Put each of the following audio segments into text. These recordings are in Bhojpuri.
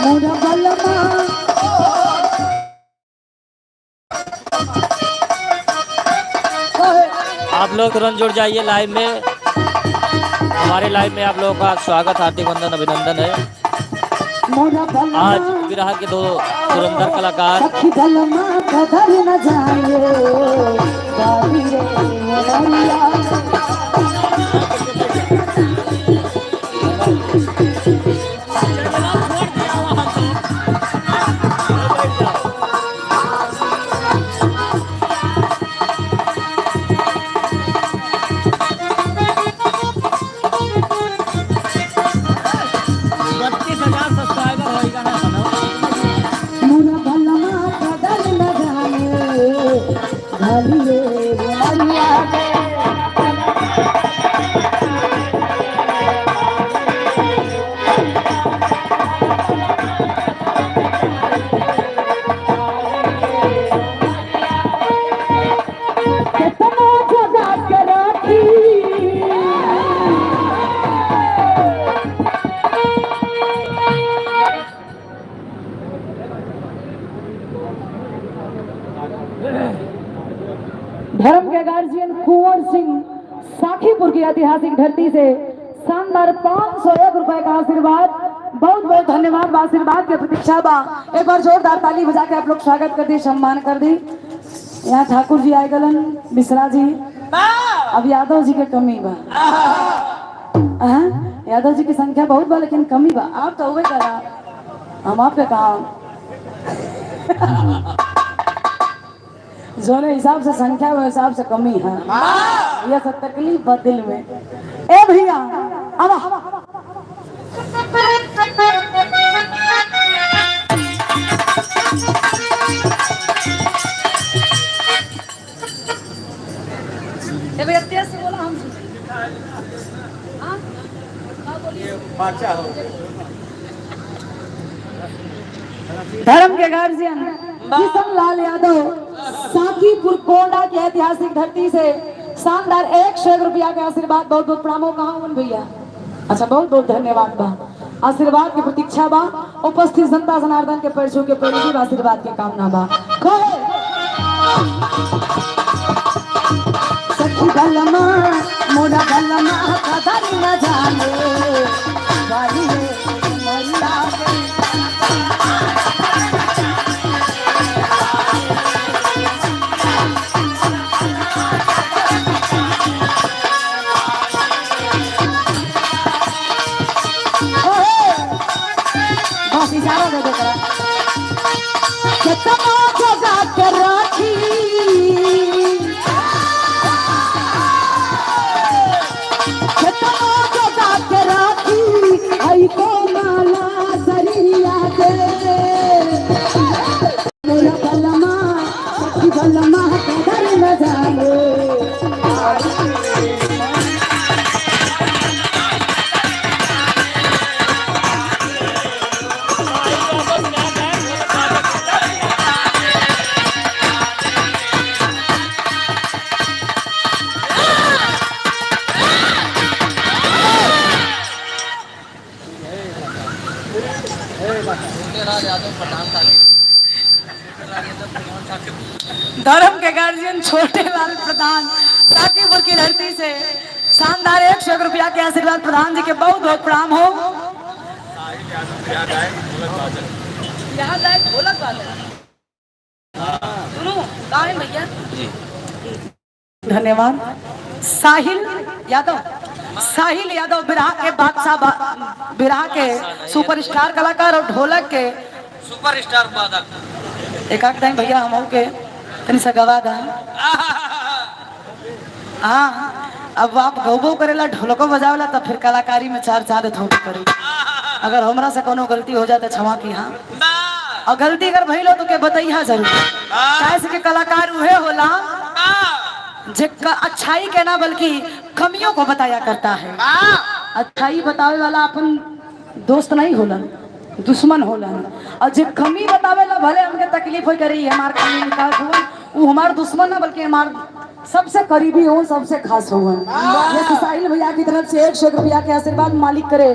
मोरा बलमा आप लोग तुरंत जुड़ जाइए लाइव में। हमारे लाइव में आप लोगों का स्वागत, हार्दिक वंदन, अभिनंदन है। आज बिरहा के दो धुरंधर कलाकार सखी बलमा कदर न जाए बाबी रे मोरिया धर्म के गार्जियन कुंवर सिंह साखीपुर की ऐतिहासिक धरती से शानदार 501 रुपए का आशीर्वाद। बहुत बहुत धन्यवाद। आशीर्वाद की प्रतीक्षा बा। एक बार जोरदार ताली बजा के आप लोग स्वागत कर दी, सम्मान कर दी। यहाँ ठाकुर जी आए गलन, मिश्रा जी, अब यादव जी के कमी बा। यादव जी की संख्या बहुत बा लेकिन कमी बा। आप तो हुए करा, हम आप पे कहा जो हिसाब से संख्या में हिसाब से कमी है। यह सब तकलीफ बा दिल में। ए भैया अब भैया तेज से बोला, हम धर्म के गार्जियन किशन लाल यादव साकीपुर कोंडा की ऐतिहासिक धरती से शानदार 101 रुपया के आशीर्वाद। बहुत बहुत प्रणाम। कहाँ भैया? अच्छा, बहुत बहुत धन्यवाद बा। आशीर्वाद की प्रतीक्षा बा। उपस्थित जनता जनार्दन के पैर छू के पैर आशीर्वाद के कामना बा। सखी बलमा मोरा बलमा कदर न जाने बारी रे मोरिया धर्म के गार्जियन छोटे लाल प्रधान साकीपुर की धरती से शानदार 101 रुपया के आशीर्वाद। प्रधान जी के बहुत बहुत प्रणाम हो। धन्यवाद। साहिल यादव बिरहा के बादशाह, बिरहा के सुपरस्टार कलाकार और ढोलक के सुपरस्टार वादक। एक आध टाइम भैया हम के तनी सा गवा दा। हाँ, अब आप गौबो करेला, ढोलको बजावेला, तब फिर कलाकारी में चार चार थोड़ी करी। अगर हमरा से कोनो गलती हो जाए तो क्षमा की। हाँ, और गलती अगर भइलो तो के बताइहा जरूर। कैसे के कलाकार उहे होला जे अच्छाई के ना बल्कि कमियों को बताया करता है। अच्छाई बतावे वाला अपन दोस्त नहीं होला, दुश्मन होला। और जे कमी बतावे ला भले हमके तकलीफ हो करी, हमार कमी निकाल हुआ, वो हमार दुश्मन ना बल्कि हमार सबसे करीबी हो, सबसे खास हो। ये साहिल भैया की तरफ से 100 रुपया के आशीर्वाद मालिक करे।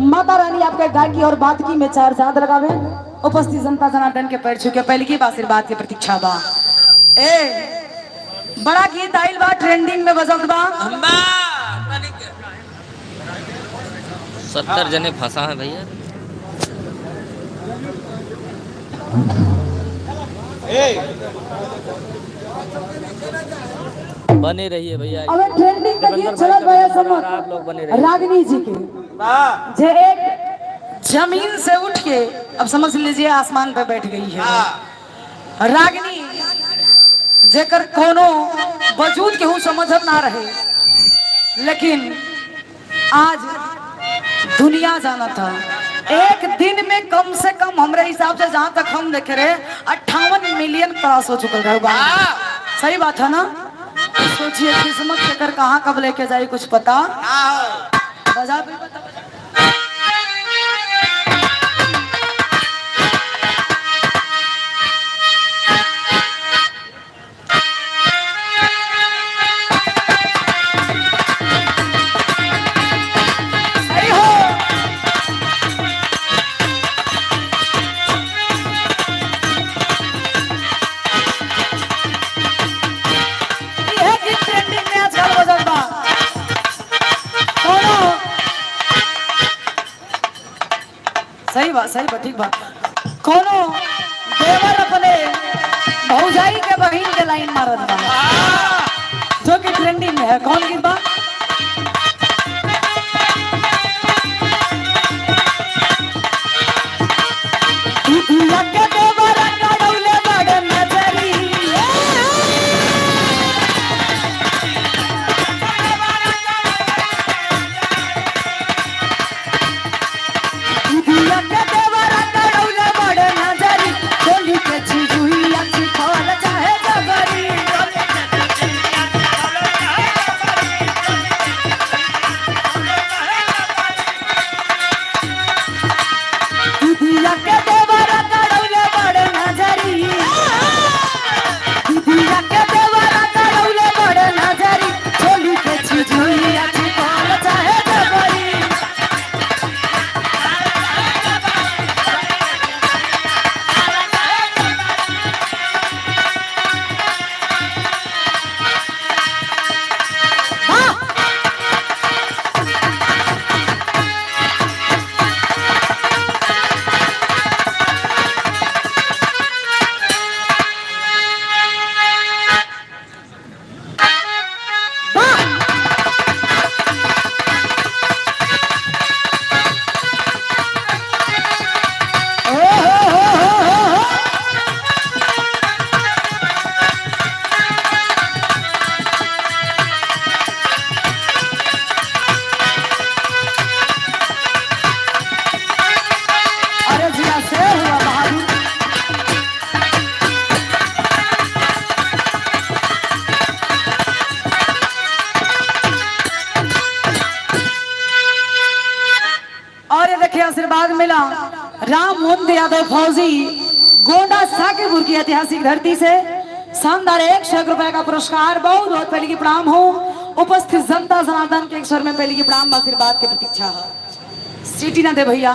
माता रानी आपके गायकी और बातकी में 4 चांद लगावे। उपस्थित जनता जनार्दन के पैर छू के पहले की आशीर्वाद की प्रतीक्षा बा। ए बड़ा गीत आइल बा, ट्रेंडिंग में बजत बा। 70 जने फंसा है भैया। बने रहिए भैया। अबे ट्रेंडिंग में गीत चलत बा समझ आप लोग बने रहिए। रागिनी जी के जे एक जमीन से उठ के अब समझ लीजिए आसमान पे बैठ गई है। रागिनी जेकर कोनो वजूद केहू समझत ना रहे, लेकिन आज दुनिया जाना था। एक दिन में कम से कम हमरे हिसाब से जहां तक हम देखे रहे 58 मिलियन क्रॉस हो चुकल रहे। सही बात है ना? सोचिए किस्मत के कर कहाँ कब लेके जाए कुछ पता बजा भी बता। सही बात ठीक बात। कोनो देवर अपने भौजाई के बहिन के लाइन मारत बा, जो कि ट्रेंडिंग में है। कौन गीत बा? आशीर्वाद मिला राम मोहन यादव फौजी गोंडा साकेपुर की ऐतिहासिक धरती से शानदार 100 रुपए का पुरस्कार। बहुत बहुत पहले की प्रणाम हो। उपस्थित जनता जनार्दन के एक स्वर में पहले की प्रणाम आशीर्वाद की प्रतीक्षा है। सीटी ना दे भैया।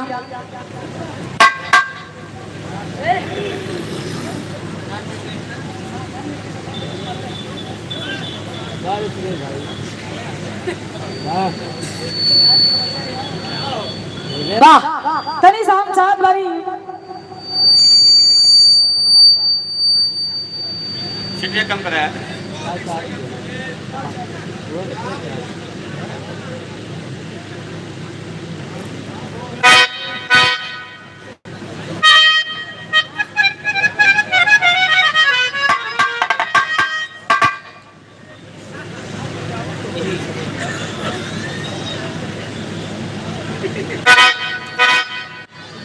वाह तनी साम चाँद बारी सीटियाँ कम कराया।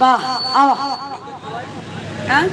वाह आओ हाँ?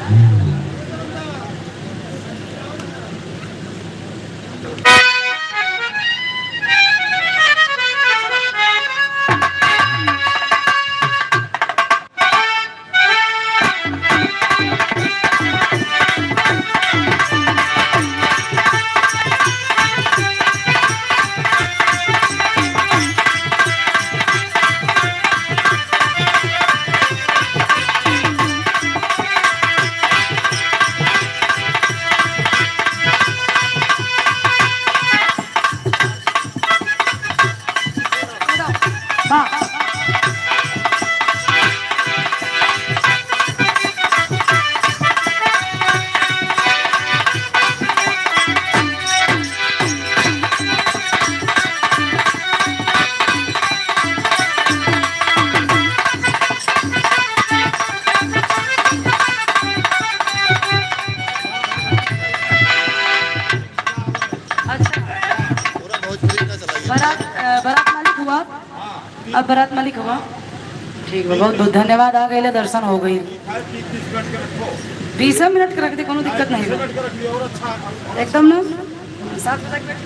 बारात मालिक हुआ। अब बारात मालिक हुआ। ठीक है, बहुत बहुत धन्यवाद। आ गए, दर्शन हो गई। 20 मिनट के रख दे, कोनो दिक्कत नहीं है एकदम ना। 7 बजे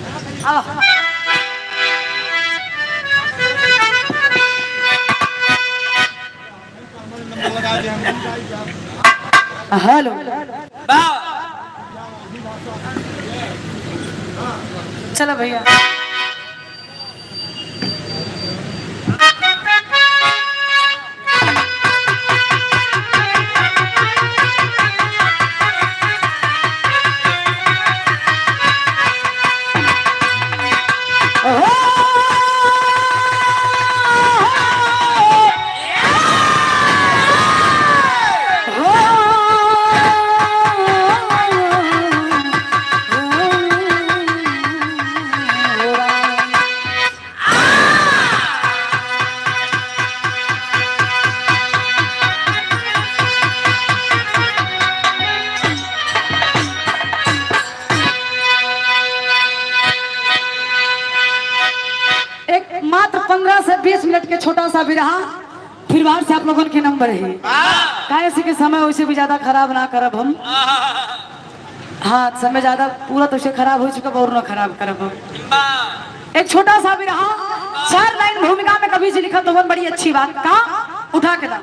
हेलो चलो भैया। मात्र 15 से 20 मिनट के छोटा सा भी रहा, फिर बाहर से आप लोगों के नंबर है। कैसे के समय वैसे भी ज्यादा खराब ना करब हम। हाँ, समय ज्यादा पूरा तो खराब हो चुका और ना खराब करब हम। एक छोटा सा भी रहा, 4 लाइन भूमिका में कभी जी लिखा तो बहुत बड़ी अच्छी बात का उठा के दा।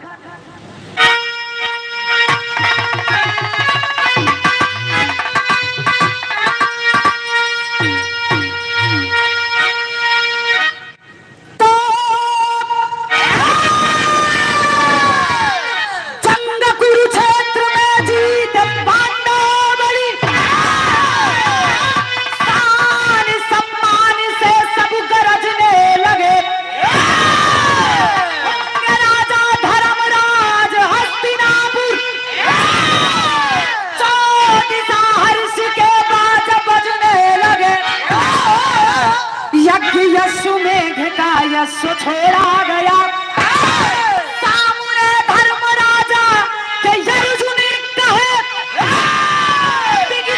यशो छोड़ा गया सामने धर्मराजा के अर्जुन कहे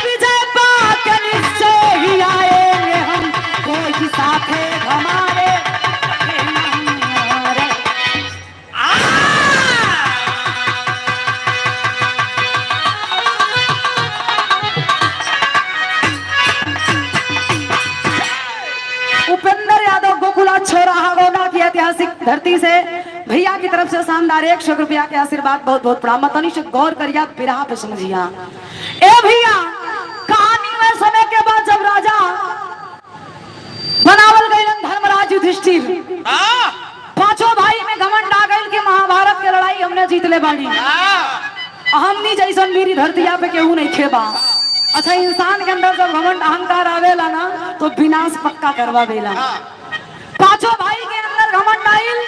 विजय पाक निश्चय ही आएंगे हम, कोई साथे हमारे ऐतिहासिक धरती से भैया की तरफ से शानदार 100 रुपया के आशीर्वाद बहुत बहुत प्रणाम। मतनी से गौर करिया, बिरहा पे समझिया। ए भैया, कहानी में समय के बाद जब राजा बनावल गए धर्मराज युधिष्ठिर, 5 भाई में घमंड आ गए कि महाभारत की लड़ाई हमने जीत ले बाड़ी। हमनी जैसन मेरी धरतिया पे केहू नहीं खेबा। अच्छा, इंसान के अंदर जब घमंड अहंकार आवेला ना तो विनाश पक्का करवावेला। 5 भाई के अंदर घमंड आइल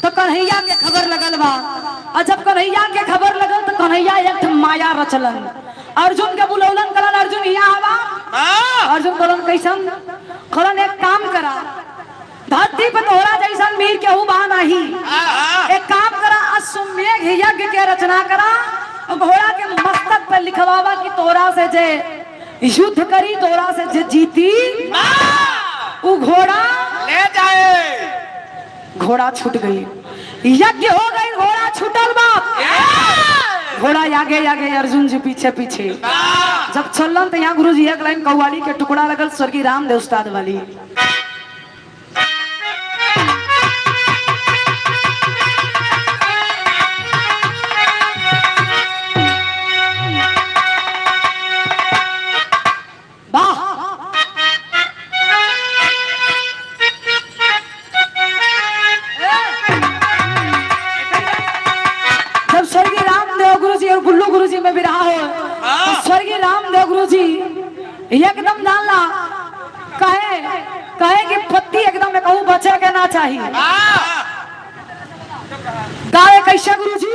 तो कन्हैया के खबर लगल बा। और जब कन्हैया के खबर लगल तो कन्हैया एक माया रचलन। अर्जुन के बुलौलन करन, अर्जुन यहाँ आवा। अर्जुन कहलन कैसन? कहलन एक काम करा, धरती पे तोहरा जैसन वीर केहू बा नहीं। एक काम करा, अश्वमेघ यज्ञ के रचना करा, घोड़ा के मस्तक पर लिखवावा कि तोरा से जे युद्ध करी, तोरा से जे जीती वो घोड़ा ले जाए। घोड़ा छूट गई, यज्ञ हो गई, घोड़ा छूटल बाप। घोड़ा आगे आगे, अर्जुन जी पीछे पीछे। जब चलन तो यहाँ गुरु जी एक लाइन कव्वाली के टुकड़ा लगल, स्वर्गीय रामदेव उस्ताद वाली। में भी रहा हो स्वर्गीय रामदेव गुरु जी एकदम डालना कहे कि पत्ती एकदम कहूँ बचे के ना चाहिए। गाए कैसे गुरु जी?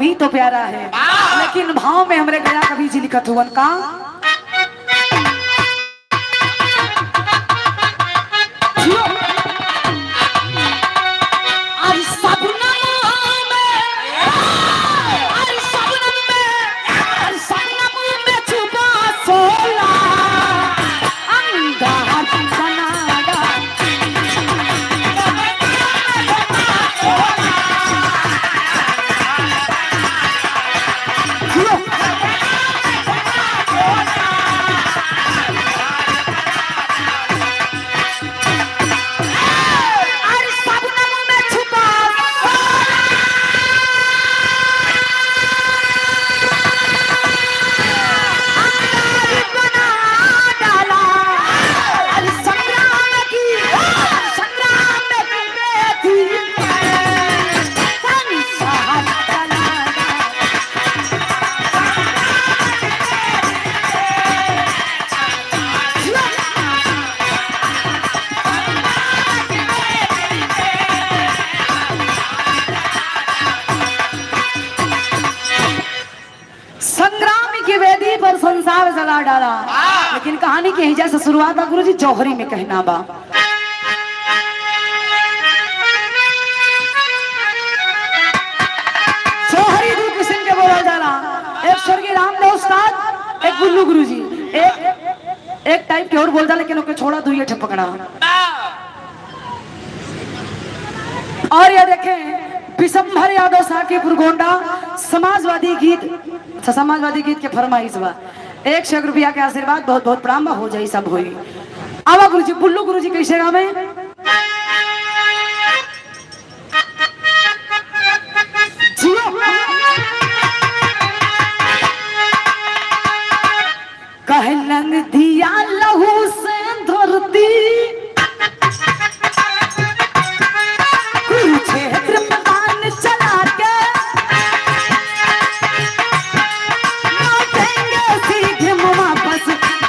भी तो प्यारा है, लेकिन भाव में हमरे गया कभी जी लिखत हुवन का पर संसार जला डाला, लेकिन कहानी के हिजा से शुरुआत गुरु जी जौहरी में कहना बा। जौहरी दो किस्म के बोला जाला, एक स्वर्गीय रामदेव उस्ताद, एक बुल्लू गुरु जी, एक टाइप के और बोल जाला, लेकिन ओके छोड़ा दुइये ठे पकड़ा। और ये देखें विशंभर यादव साकीपुर गोंडा समाजवादी गीत के फरमाइश बा। 100 रुपया के आशीर्वाद बहुत बहुत प्रणाम हो जाई सब होई। आवा गुरुजी बुल्लू गुरुजी कैसे गावे? कहलंग दिया लहू से धरती कुरुक्षेत्र मैदान चला के लौटेंगे सीधे वापस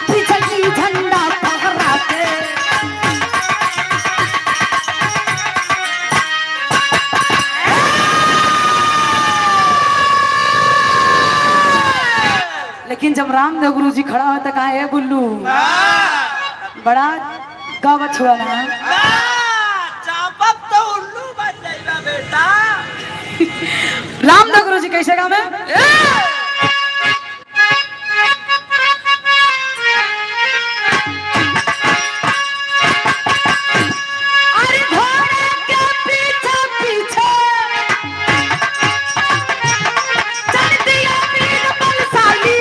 पिछली झंडा फहरा के। लेकिन जब रामदेव गुरु जी खड़ा होता कहा है बुल्लू बड़ा गावत हुआ ना रामदेव गुरु जी कैसे गावे? अरे घोड़े के पीछे पीछे चलती है वीर बलशाली,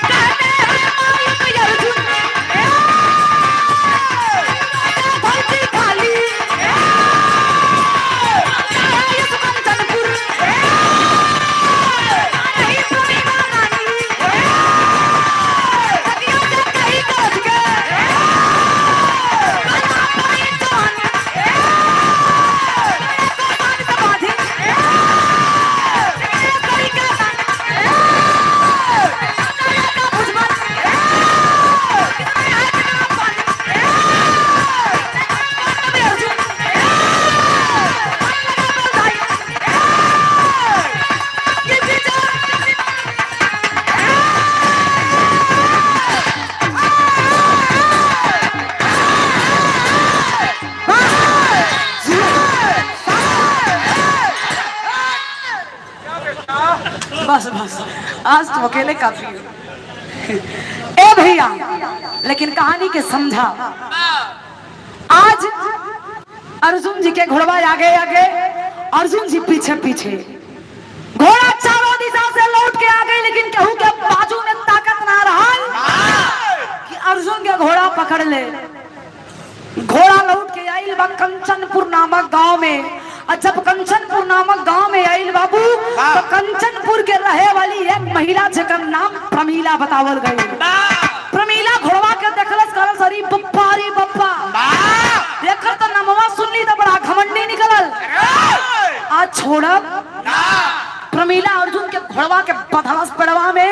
कहते हैं मालिक अर्जुन धरती खाली। बस बस आज तो अकेले काफी है। ए भैया लेकिन कहानी के समझा। आज अर्जुन जी के घोड़वा आगे आगे, अर्जुन जी पीछे पीछे। घोड़ा चारों दिशा से लौट के आ गए, लेकिन केहू के बाजू में ताकत ना रहा कि अर्जुन के घोड़ा पकड़ ले। घोड़ा लौट के आइल बा कंचनपुर नामक गांव में। और जब कंचनपुर नामक गांव में आइल बाबू, तो कंचनपुर के रहे वाली एक महिला जकर नाम प्रमीला बतावल गई। प्रमीला घोड़वा के देखलस कहलस अरे बप्पा रे बप्पा, देखल तो नमवा सुनली तो बड़ा घमंडी निकलल। आज छोड़ब प्रमीला अर्जुन के घोड़वा के बधलस पेड़वा में।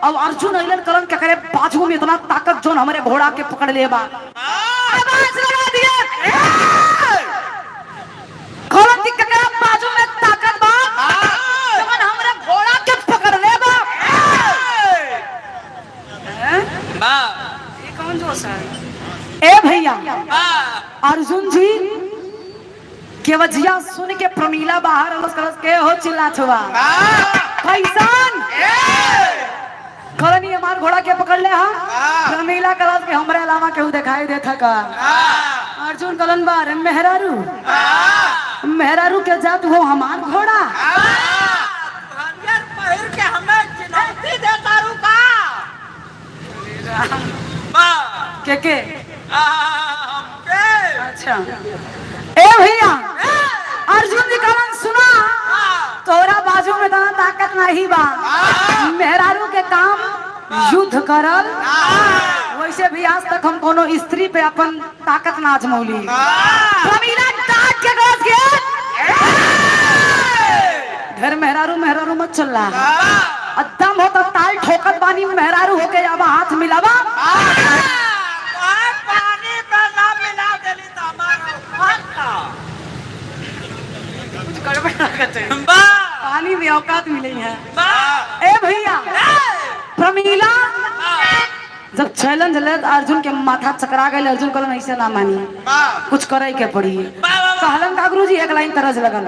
अब अर्जुन अइलन कलन के करे बाजू में इतना ताकत जोन हमारे घोड़ा के पकड़ ले बा। आवाज लगा दिया कलन की ककरा बाजू में ताकत बा केवजिया सुन के प्रमीला बाहर अलस करस के हो चिल्ला छुआ कैसन करनी हमार घोड़ा के पकड़ ले हां प्रमीला करस के हमरे अलावा केहू दिखाई देता का अर्जुन कलन बार मेहरारू मेहरारू के जात हो हमार घोड़ा पहिर के हमें चुनौती देता रुका के हमके अच्छा ए भैया अर्जुन जी कलन सुना तोरा बाजू में तना ताकत नहीं बा मेहरारू के काम युद्ध करल वैसे भी आज तक हम कोनो स्त्री पे अपन ताकत ना आजमौली प्रमीला डांट के गोस गया घर मेहरारू मेहरारू मत चल रहा अदम हो तो ताल ठोकत बानी मेहरारू होके जावा हाथ मिलावा पानी पे ना मिला देली तो हमारा कुछ गड़बड़ ना करते पानी में औकात मिली है ए भैया प्रमीला जब चैलेंज ले अर्जुन के माथा चकरा गए अर्जुन कहलन ऐसे ना मानी कुछ करे के पड़ी कहलन का गुरुजी एक लाइन तरज लगल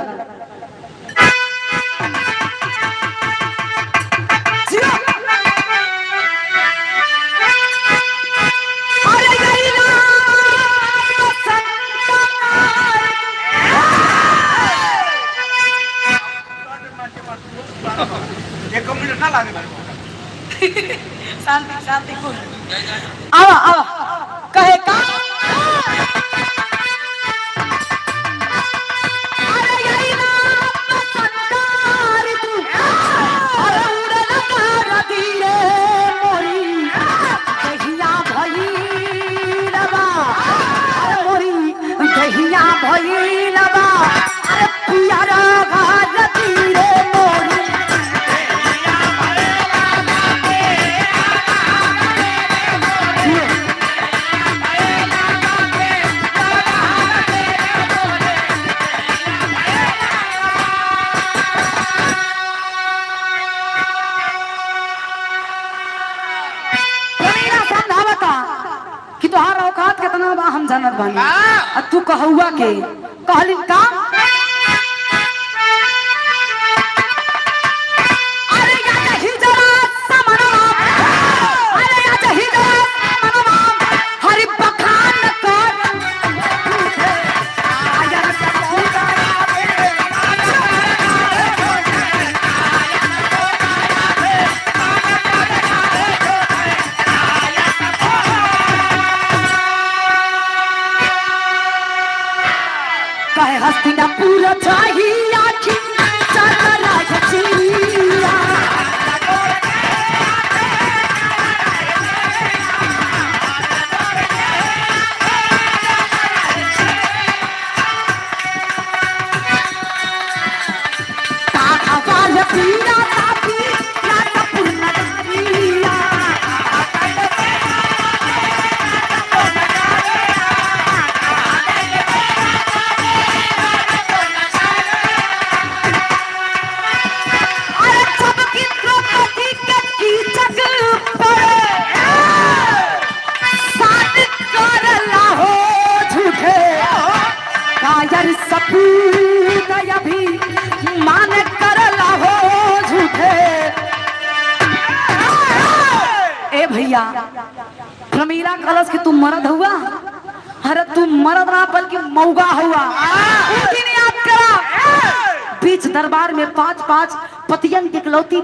एक मिनट ना लागे शांति शांति कुल आवा आवा कहे का अरे यही ना संतार तू अरे उड़न का धीरे मोरी दहिया भईलबा अरे मोरी दहिया भईलबा अरे पियारा घाट धीरे मोरी कि तोहार औकात कितना बा हम जानत बानी आ तू कहुआ के कहली का अरे या जही जरा समनवा अरे या जही जरा समनवा हरि बखान कर आया कहे हस्तिनापुर चाहिए आखी चला चिड़िया आवाज पीरा तापी नाटपुर नगरिया अरे सबकी द्रौपदी के कीचक पर साथ करला हो झूठे कायर सपूत अभी मान करला हो झूठे ए भैया प्रमीला कलश कि तू मर्द हुआ अरे तू मर्द ना बल्कि मौगा हुआ याद करा बीच दरबार में 5-5 पतियन की इकलौती